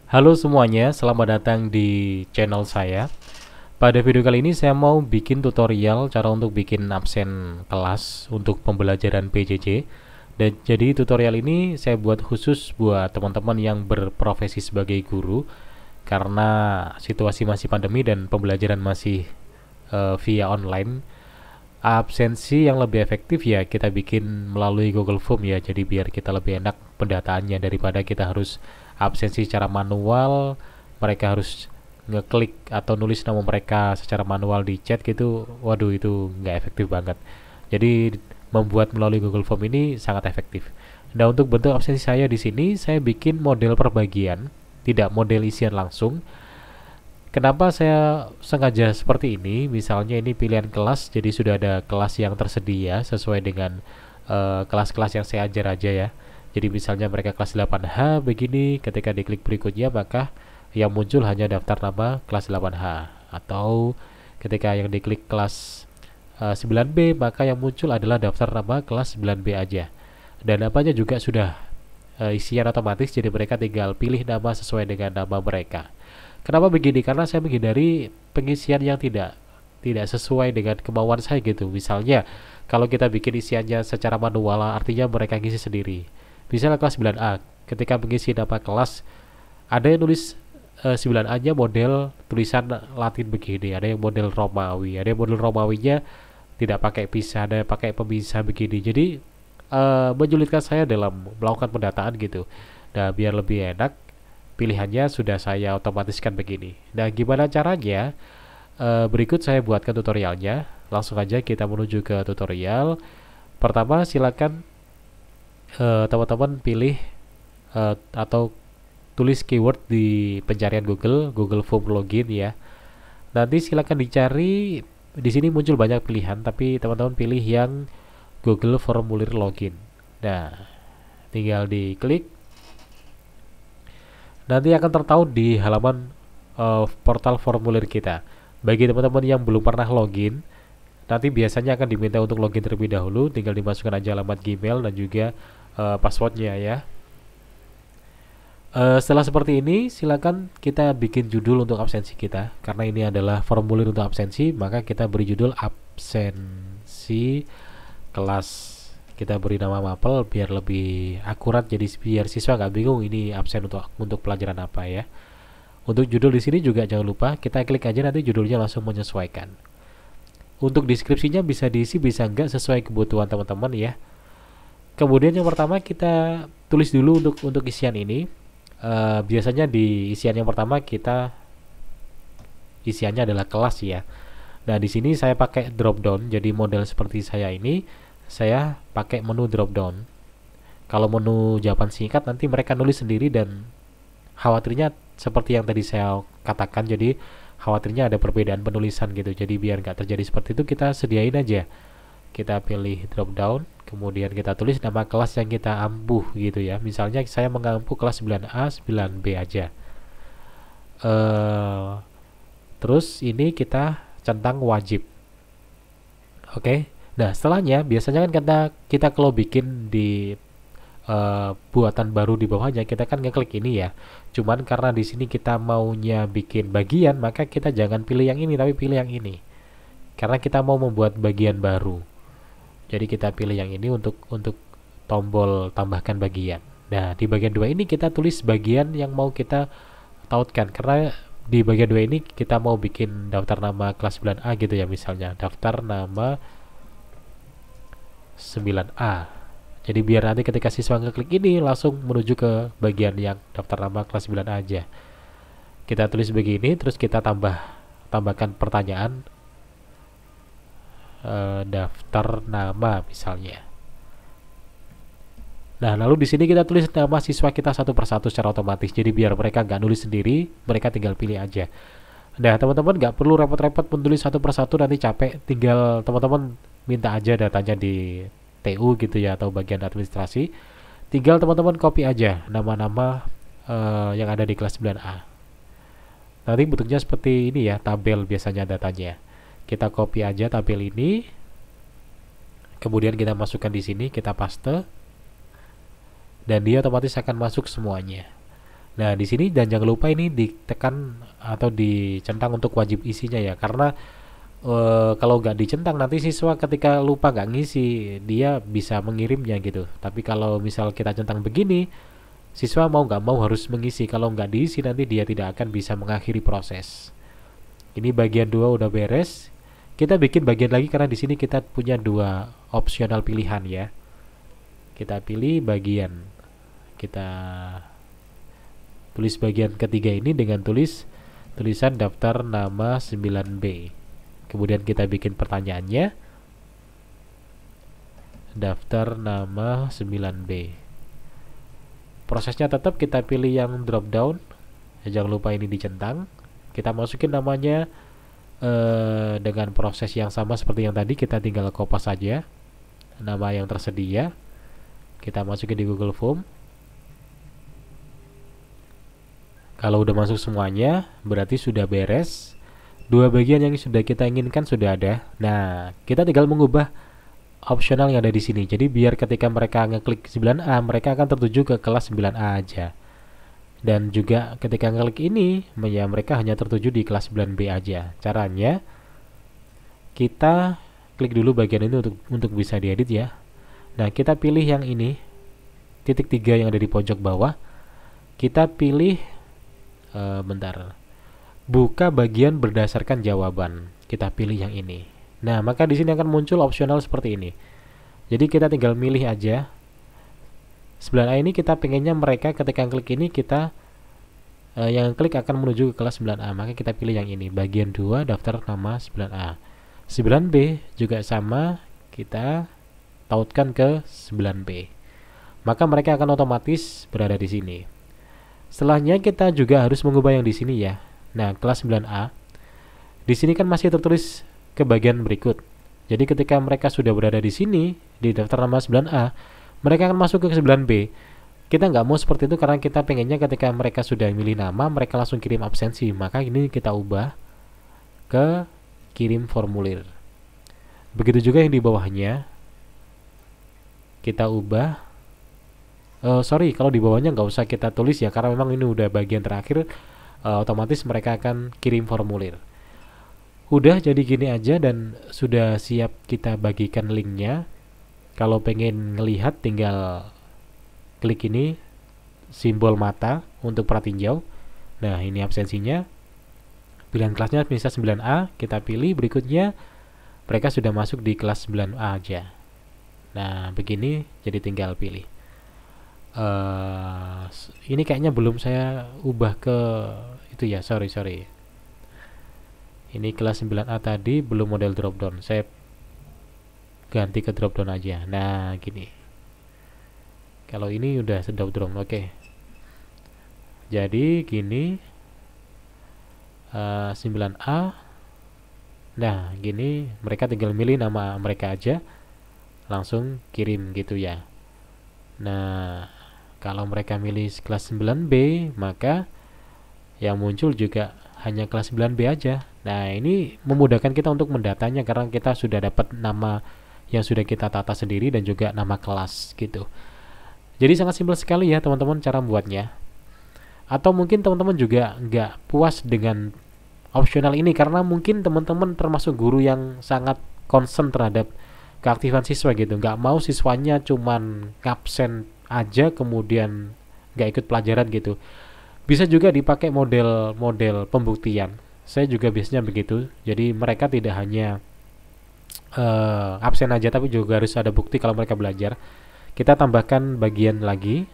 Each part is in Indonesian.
Halo semuanya, selamat datang di channel saya. Pada video kali ini saya mau bikin tutorial cara untuk bikin absen kelas untuk pembelajaran PJJ. Dan jadi tutorial ini saya buat khusus buat teman-teman yang berprofesi sebagai guru karena situasi masih pandemi dan pembelajaran masih via online. Absensi yang lebih efektif ya kita bikin melalui Google Form ya. Jadi biar kita lebih enak pendataannya daripada kita harus absensi secara manual, mereka harus ngeklik atau nulis nama mereka secara manual di chat gitu. Waduh, itu nggak efektif banget. Jadi membuat melalui Google Form ini sangat efektif. Nah, untuk bentuk absensi saya di sini saya bikin model perbagian, tidak model isian langsung. Kenapa saya sengaja seperti ini? Misalnya ini pilihan kelas, jadi sudah ada kelas yang tersedia sesuai dengan kelas-kelas yang saya ajar aja ya. Jadi misalnya mereka kelas 8H begini, ketika diklik berikutnya maka yang muncul hanya daftar nama kelas 8H. Atau ketika yang diklik kelas 9B maka yang muncul adalah daftar nama kelas 9B aja. Dan namanya juga sudah isian otomatis, jadi mereka tinggal pilih nama sesuai dengan nama mereka. Kenapa begini? Karena saya menghindari pengisian yang tidak sesuai dengan kemauan saya gitu. Misalnya kalau kita bikin isiannya secara manual, artinya mereka ngisi sendiri. Misalnya kelas 9A, ketika mengisi nama kelas, ada yang nulis 9A-nya model tulisan Latin begini, ada yang model Romawi, ada yang model Romawinya tidak pakai pisah, ada yang pakai pemisah begini. Jadi menyulitkan saya dalam melakukan pendataan gitu. Nah, biar lebih enak, pilihannya sudah saya otomatiskan begini. Nah, gimana caranya? Berikut saya buatkan tutorialnya. Langsung aja kita menuju ke tutorial. Pertama, silakan teman-teman pilih atau tulis keyword di pencarian Google Form login ya. Nanti silakan dicari. Di sini muncul banyak pilihan, tapi teman-teman pilih yang Google Formulir Login. Nah, tinggal diklik. Nanti akan tertaut di halaman portal formulir kita. Bagi teman-teman yang belum pernah login, nanti biasanya akan diminta untuk login terlebih dahulu. Tinggal dimasukkan aja alamat Gmail dan juga passwordnya ya. Setelah seperti ini, silakan kita bikin judul untuk absensi kita. Karena ini adalah formulir untuk absensi, maka kita beri judul absensi kelas. Kita beri nama mapel biar lebih akurat, jadi biar siswa nggak bingung ini absen untuk pelajaran apa ya. Untuk judul di sini juga jangan lupa kita klik aja, nanti judulnya langsung menyesuaikan. Untuk deskripsinya bisa diisi bisa enggak sesuai kebutuhan teman-teman ya. Kemudian yang pertama kita tulis dulu untuk isian ini. Biasanya di isian yang pertama kita isiannya adalah kelas ya. Nah, di sini saya pakai drop down, jadi model seperti saya ini saya pakai menu drop down. Kalau menu jawaban singkat nanti mereka nulis sendiri dan khawatirnya seperti yang tadi saya katakan, jadi khawatirnya ada perbedaan penulisan gitu. Jadi biar nggak terjadi seperti itu kita sediain aja. Kita pilih drop down, kemudian kita tulis nama kelas yang kita ampuh gitu ya. Misalnya saya mengampuh kelas 9A, 9B aja. Terus ini kita centang wajib. Oke. Nah, setelahnya biasanya kan kita kalau bikin di buatan baru di bawahnya kita kan ngeklik ini ya. Cuman karena di sini kita maunya bikin bagian, maka kita jangan pilih yang ini tapi pilih yang ini. Karena kita mau membuat bagian baru. Jadi kita pilih yang ini untuk tombol tambahkan bagian. Nah, di bagian 2 ini kita tulis bagian yang mau kita tautkan. Karena di bagian 2 ini kita mau bikin daftar nama kelas 9A gitu ya, misalnya daftar nama 9A. Jadi biar nanti ketika siswa ngeklik ini langsung menuju ke bagian yang daftar nama kelas 9A aja. Kita tulis begini, terus kita tambahkan pertanyaan daftar nama misalnya. Nah, lalu di sini kita tulis nama siswa kita satu persatu secara otomatis. Jadi biar mereka nggak nulis sendiri, mereka tinggal pilih aja. Nah, teman-teman nggak perlu repot-repot menulis satu persatu, nanti capek. Tinggal teman-teman minta aja datanya di TU gitu ya, atau bagian administrasi. Tinggal teman-teman copy aja nama-nama yang ada di kelas 9A. Nanti bentuknya seperti ini ya, tabel biasanya datanya. Kita copy aja tabel ini. Kemudian kita masukkan di sini, kita paste. Dan dia otomatis akan masuk semuanya. Nah, di sini dan jangan lupa ini ditekan atau dicentang untuk wajib isinya ya, karena kalau nggak dicentang nanti siswa ketika lupa nggak ngisi dia bisa mengirimnya gitu. Tapi kalau misal kita centang begini, siswa mau nggak mau harus mengisi. Kalau nggak diisi nanti dia tidak akan bisa mengakhiri proses. Ini bagian 2 udah beres. Kita bikin bagian lagi karena di sini kita punya 2 opsional pilihan ya. Kita pilih bagian, kita tulis bagian ketiga ini dengan tulisan daftar nama 9B. Kemudian kita bikin pertanyaannya, daftar nama 9B. Prosesnya tetap kita pilih yang drop down, jangan lupa ini dicentang. Kita masukin namanya dengan proses yang sama seperti yang tadi, kita tinggal copy saja nama yang tersedia, kita masukin di Google Form. Kalau udah masuk semuanya berarti sudah beres. 2 bagian yang sudah kita inginkan sudah ada. Nah, kita tinggal mengubah opsional yang ada di sini. Jadi biar ketika mereka ngeklik 9A, mereka akan tertuju ke kelas 9A aja. Dan juga ketika ngeklik ini, ya mereka hanya tertuju di kelas 9B aja. Caranya, kita klik dulu bagian ini untuk bisa diedit ya. Nah, kita pilih yang ini, titik 3 yang ada di pojok bawah. Kita pilih, buka bagian berdasarkan jawaban. Kita pilih yang ini. Nah, maka di sini akan muncul opsional seperti ini. Jadi kita tinggal milih aja. 9A ini kita pengennya mereka ketika klik ini kita yang klik akan menuju ke kelas 9A. Maka kita pilih yang ini, bagian 2 daftar nama 9A. 9B juga sama, kita tautkan ke 9B. Maka mereka akan otomatis berada di sini. Setelahnya kita juga harus mengubah yang di sini ya. Nah, kelas 9A di sini kan masih tertulis ke bagian berikut. Jadi ketika mereka sudah berada di sini di daftar nama 9A, mereka akan masuk ke 9B. Kita nggak mau seperti itu karena kita pengennya ketika mereka sudah milih nama, mereka langsung kirim absensi. Maka ini kita ubah ke kirim formulir. Begitu juga yang di bawahnya kita ubah. Kalau di bawahnya nggak usah kita tulis ya, karena memang ini udah bagian terakhir. Otomatis mereka akan kirim formulir. Udah jadi gini aja dan sudah siap kita bagikan linknya. Kalau pengen ngelihat tinggal klik ini simbol mata untuk pratinjau. Nah, ini absensinya. Pilihan kelasnya misal 9A, kita pilih berikutnya. Mereka sudah masuk di kelas 9A aja. Nah, begini jadi tinggal pilih. Ini kayaknya belum saya ubah ke itu ya, sorry. Ini kelas 9A tadi belum model drop down, saya ganti ke drop down aja. Nah, gini. Kalau ini udah drop down, oke. Jadi gini, 9A. Nah, gini mereka tinggal milih nama mereka aja, langsung kirim gitu ya. Nah, kalau mereka milih kelas 9B, maka yang muncul juga hanya kelas 9B aja. Nah, ini memudahkan kita untuk mendatanya karena kita sudah dapat nama yang sudah kita tata sendiri dan juga nama kelas gitu. Jadi sangat simpel sekali ya teman-teman cara membuatnya. Atau mungkin teman-teman juga nggak puas dengan opsional ini karena mungkin teman-teman termasuk guru yang sangat concern terhadap keaktifan siswa gitu, nggak mau siswanya cuman absen aja kemudian nggak ikut pelajaran gitu. Bisa juga dipakai model pembuktian. Saya juga biasanya begitu. Jadi mereka tidak hanya absen aja tapi juga harus ada bukti kalau mereka belajar. Kita tambahkan bagian lagi,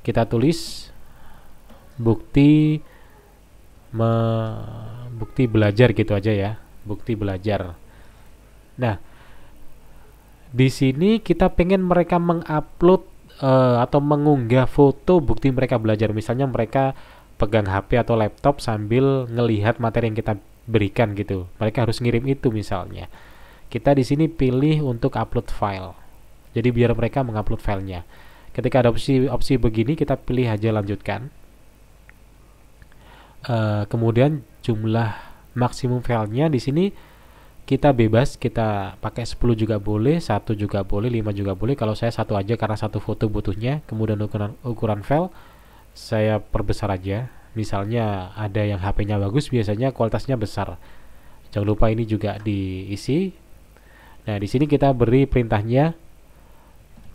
kita tulis bukti belajar gitu aja ya, bukti belajar. Nah, di sini kita pengen mereka mengupload atau mengunggah foto bukti mereka belajar. Misalnya mereka pegang HP atau laptop sambil ngelihat materi yang kita berikan gitu. Mereka harus ngirim itu misalnya. Kita di sini pilih untuk upload file. Jadi biar mereka mengupload filenya. Ketika ada opsi begini, kita pilih aja lanjutkan. Kemudian jumlah maksimum filenya di sini kita bebas, kita pakai 10 juga boleh, 1 juga boleh, 5 juga boleh. Kalau saya 1 aja karena 1 foto butuhnya. Kemudian ukuran file saya perbesar aja. Misalnya ada yang HP-nya bagus, biasanya kualitasnya besar. Jangan lupa ini juga diisi. Nah, di sini kita beri perintahnya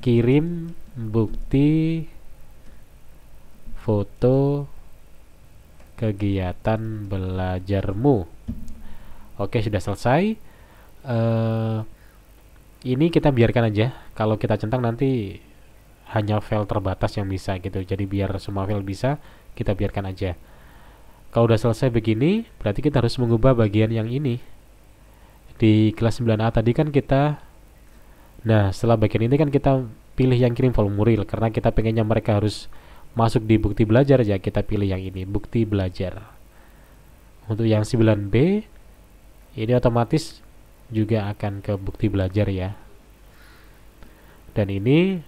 kirim bukti foto kegiatan belajarmu. Oke, sudah selesai. Ini kita biarkan aja. Kalau kita centang nanti hanya file terbatas yang bisa gitu. Jadi biar semua file bisa, kita biarkan aja. Kalau udah selesai begini, berarti kita harus mengubah bagian yang ini. Di kelas 9A tadi kan kita, nah setelah bagian ini kan kita pilih yang kirim formulir, karena kita pengennya mereka harus masuk di bukti belajar aja, kita pilih yang ini, bukti belajar. Untuk yang 9B, ini otomatis juga akan ke bukti belajar ya. Dan ini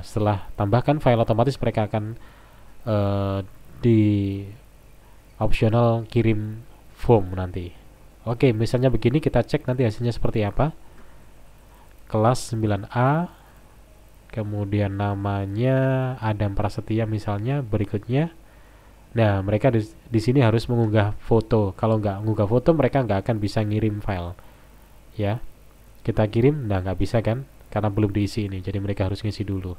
setelah tambahkan file, otomatis mereka akan di optional kirim form nanti. Oke, misalnya begini, kita cek nanti hasilnya seperti apa. Kelas 9A, kemudian namanya Adam Prasetya misalnya, berikutnya. Nah, mereka di sini harus mengunggah foto. Kalau nggak mengunggah foto, mereka nggak akan bisa ngirim file. Ya, kita kirim, nah nggak bisa kan, karena belum diisi ini. Jadi mereka harus ngisi dulu.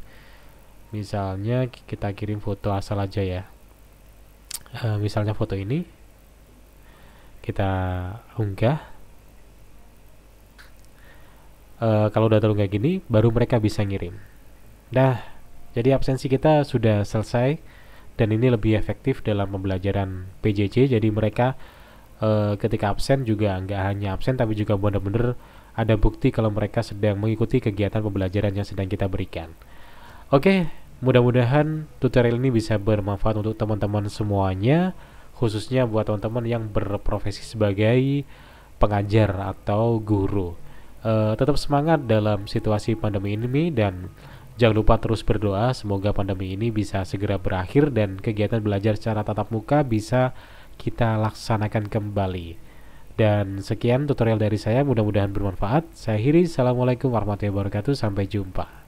Misalnya kita kirim foto asal aja ya. Misalnya foto ini, kita unggah. Kalau udah terunggah gini, baru mereka bisa ngirim. Nah, jadi absensi kita sudah selesai, dan ini lebih efektif dalam pembelajaran PJJ. Jadi mereka ketika absen juga nggak hanya absen, tapi juga benar-benar ada bukti kalau mereka sedang mengikuti kegiatan pembelajaran yang sedang kita berikan. Oke, mudah-mudahan tutorial ini bisa bermanfaat untuk teman-teman semuanya, khususnya buat teman-teman yang berprofesi sebagai pengajar atau guru. Tetap semangat dalam situasi pandemi ini, dan jangan lupa terus berdoa semoga pandemi ini bisa segera berakhir dan kegiatan belajar secara tatap muka bisa kita laksanakan kembali. Dan sekian tutorial dari saya, mudah-mudahan bermanfaat. Saya akhiri, assalamualaikum warahmatullahi wabarakatuh, sampai jumpa.